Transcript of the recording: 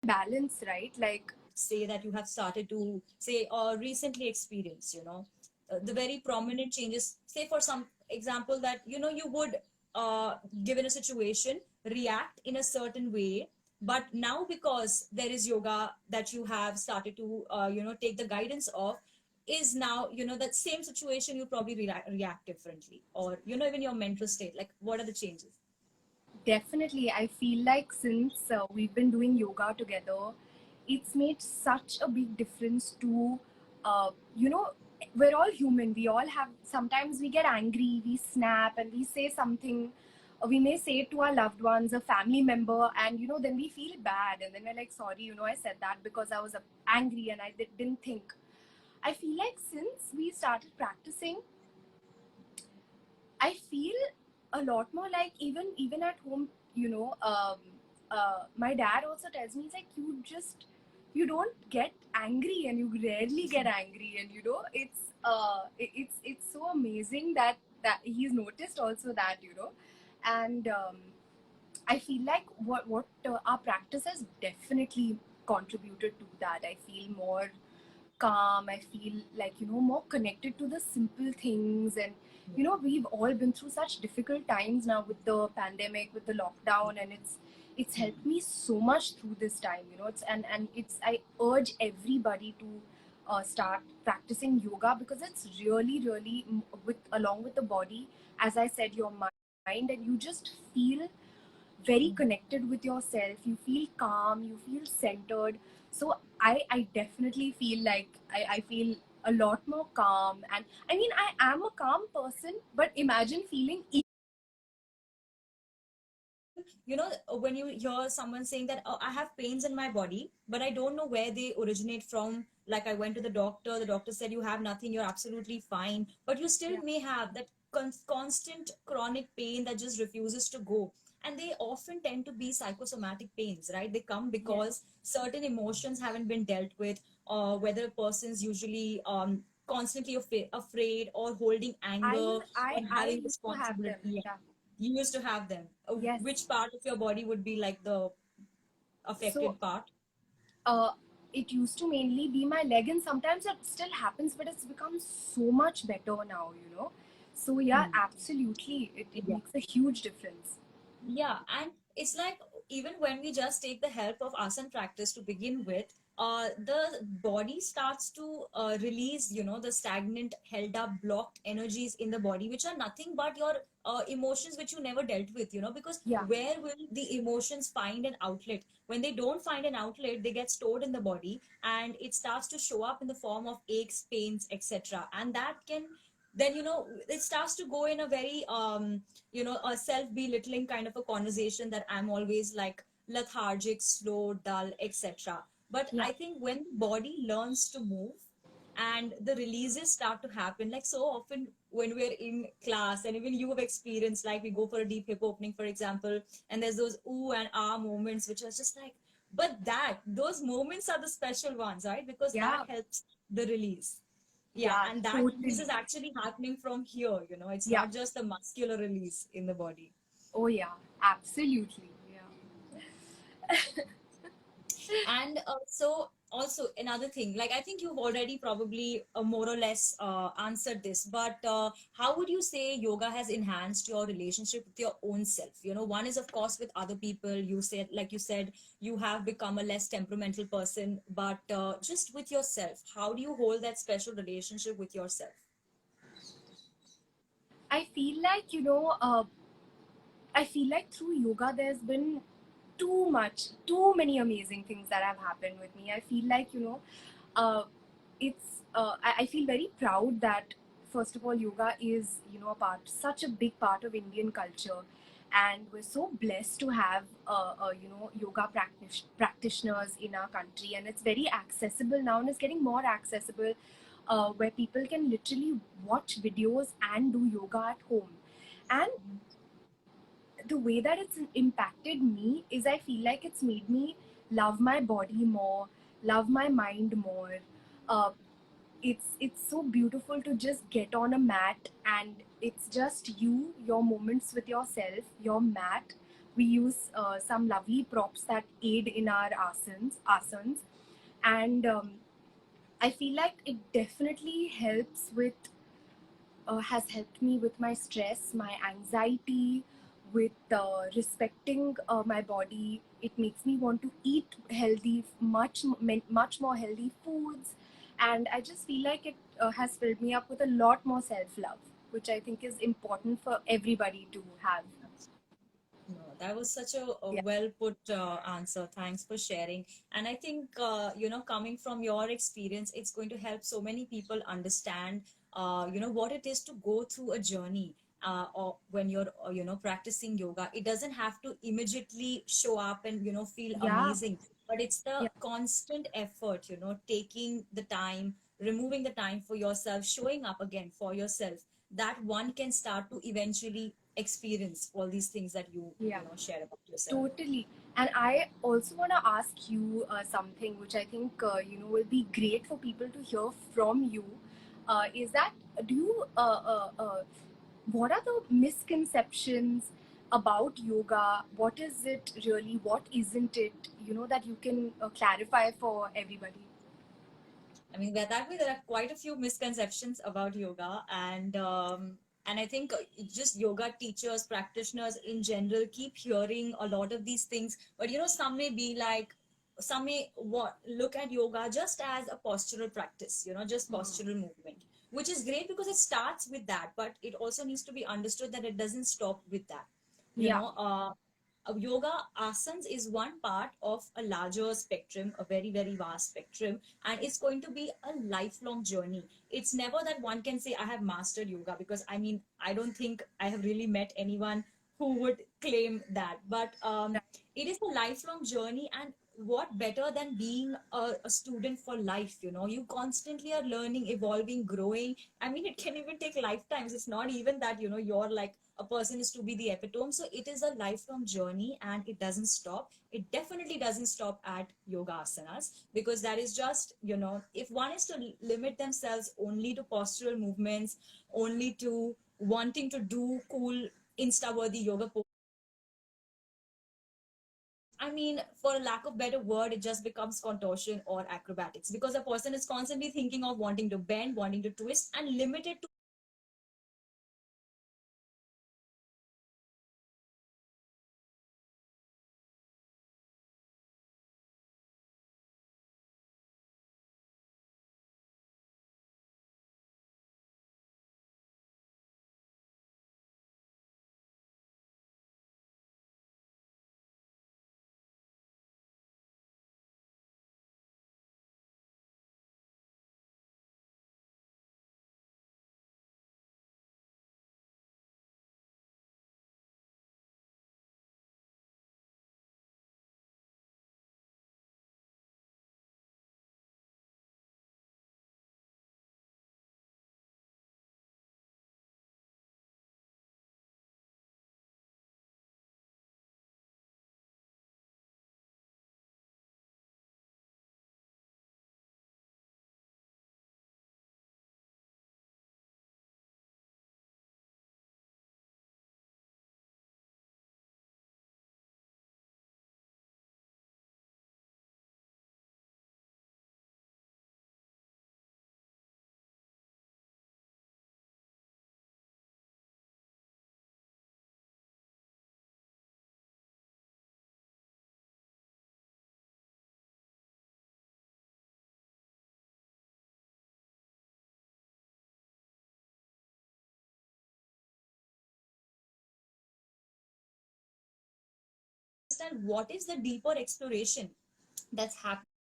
balance, right? Like, say that you have started to say or recently experience, the very prominent changes, say for some example that you would given a situation react in a certain way, but now because there is yoga that you have started to take the guidance of, is now that same situation you probably react differently, or even your mental state, like what are the changes? definitely, I feel like since we've been doing yoga together, it's made such a big difference to, you know, we're all human. We all have, sometimes we get angry, we snap, and we say something. We may say it to our loved ones, a family member, and then we feel bad. And then we're like, sorry, I said that because I was angry and I didn't think. I feel like since we started practicing, I feel a lot more like even at home, my dad also tells me, he's like, you don't get angry, and you rarely get angry, and it's so amazing that he's noticed also that, and I feel like what our practice has definitely contributed to that. I feel more calm. I feel like, more connected to the simple things. And we've all been through such difficult times now with the pandemic, with the lockdown, and it's helped me so much through this time. It's I urge everybody to start practicing yoga, because it's really really with along with the body, as I said, your mind, and you just feel very connected with yourself. You feel calm, you feel centered. So I definitely feel like I feel a lot more calm. And I mean, I am a calm person, but imagine feeling You know, when you hear someone saying that, oh, I have pains in my body, but I don't know where they originate from. Like, I went to the doctor said you have nothing, you're absolutely fine, but you still yeah. may have that constant chronic pain that just refuses to go. And they often tend to be psychosomatic pains, right? They come Yes. because certain emotions haven't been dealt with, or whether a person's usually constantly afraid or holding I anger or I having used to have them. responsibility. Yeah. Yeah. You used to have them. Yes. Which part of your body would be like the So affected part? uh it used to mainly be my leg, and sometimes it still happens, but it's become so much better now, so yeah, Hmm. absolutely, it Yeah. makes a huge difference. Yeah, and it's like even when we just take the help of asana practice to begin with, the body starts to release, the stagnant, held up, blocked energies in the body, which are nothing but your emotions, which you never dealt with, because Yeah. where will the emotions find an outlet? When they don't find an outlet, they get stored in the body, and it starts to show up in the form of aches, pains, etc. And that can then it starts to go in a very a self belittling kind of a conversation, that I'm always like lethargic, slow, dull, etc. But Yeah. I think when the body learns to move and the releases start to happen, like so often when we're in class, and even you have experienced, like we go for a deep hip opening, for example, and there's those ooh and ah moments, which are just like, but that those moments are the special ones, right? Because that Yeah. helps the release. Yeah, Yeah, and that release totally. is actually happening from here, it's Yeah. not just a muscular release in the body. Oh yeah, absolutely. Yeah. And so also another thing, like I think you've already probably more or less answered this, but how would you say yoga has enhanced your relationship with your own self? One is of course with other people. You said, like you said, you have become a less temperamental person, but just with yourself, how do you hold that special relationship with yourself? I feel like, I feel like through yoga, there's been too many amazing things that have happened with me. I feel like, uh, I feel very proud that, first of all, yoga is, such a big part of Indian culture. And we're so blessed to have, yoga practitioners in our country. And it's very accessible now, and it's getting more accessible, where people can literally watch videos and do yoga at home. And the way that it's impacted me is, I feel like it's made me love my body more, love my mind more. Uh, it's so beautiful to just get on a mat, and it's just you, your moments with yourself, your mat, We use some lovely props that aid in our asanas, and I feel like it definitely helps with has helped me with my stress, my anxiety, with respecting my body. It makes me want to eat healthy, much more healthy foods, and I just feel like it has filled me up with a lot more self love, which I think is important for everybody to have. No, that was such a Yeah, well put answer. Thanks for sharing. And I think, coming from your experience, it's going to help so many people understand, what it is to go through a journey. Or when you're, practicing yoga, it doesn't have to immediately show up and, feel yeah, amazing. But it's the yeah, constant effort, taking the time, removing the time for yourself, showing up again for yourself, that one can start to eventually experience all these things that yeah. share about yourself. Totally. And I also want to ask you something which I think will be great for people to hear from you. Is that do you what are the misconceptions about yoga? What is it really? What isn't it? That you can clarify for everybody. I mean, that way there are quite a few misconceptions about yoga, and I think just yoga teachers, practitioners in general, keep hearing a lot of these things. But some may be like, some may look at yoga just as a postural practice, just postural movement, which is great because it starts with that, but it also needs to be understood that it doesn't stop with that. You Yeah. know, yoga asanas is one part of a larger spectrum, a very, very vast spectrum, and it's going to be a lifelong journey. It's never that one can say, I have mastered yoga, because I mean, I don't think I have really met anyone who would claim that. But it is a lifelong journey, and what better than being a student for life? You constantly are learning, evolving, growing. I mean, it can even take lifetimes. It's not even that you're like a person is to be the epitome. So it is a lifelong journey, and it doesn't stop. It definitely doesn't stop at yoga asanas, because that is just, if one is to limit themselves only to postural movements, only to wanting to do cool insta worthy yoga poses, I mean, for a lack of better word, it just becomes contortion or acrobatics, because a person is constantly thinking of wanting to bend, wanting to twist, and limited to understand what is the deeper exploration that's happening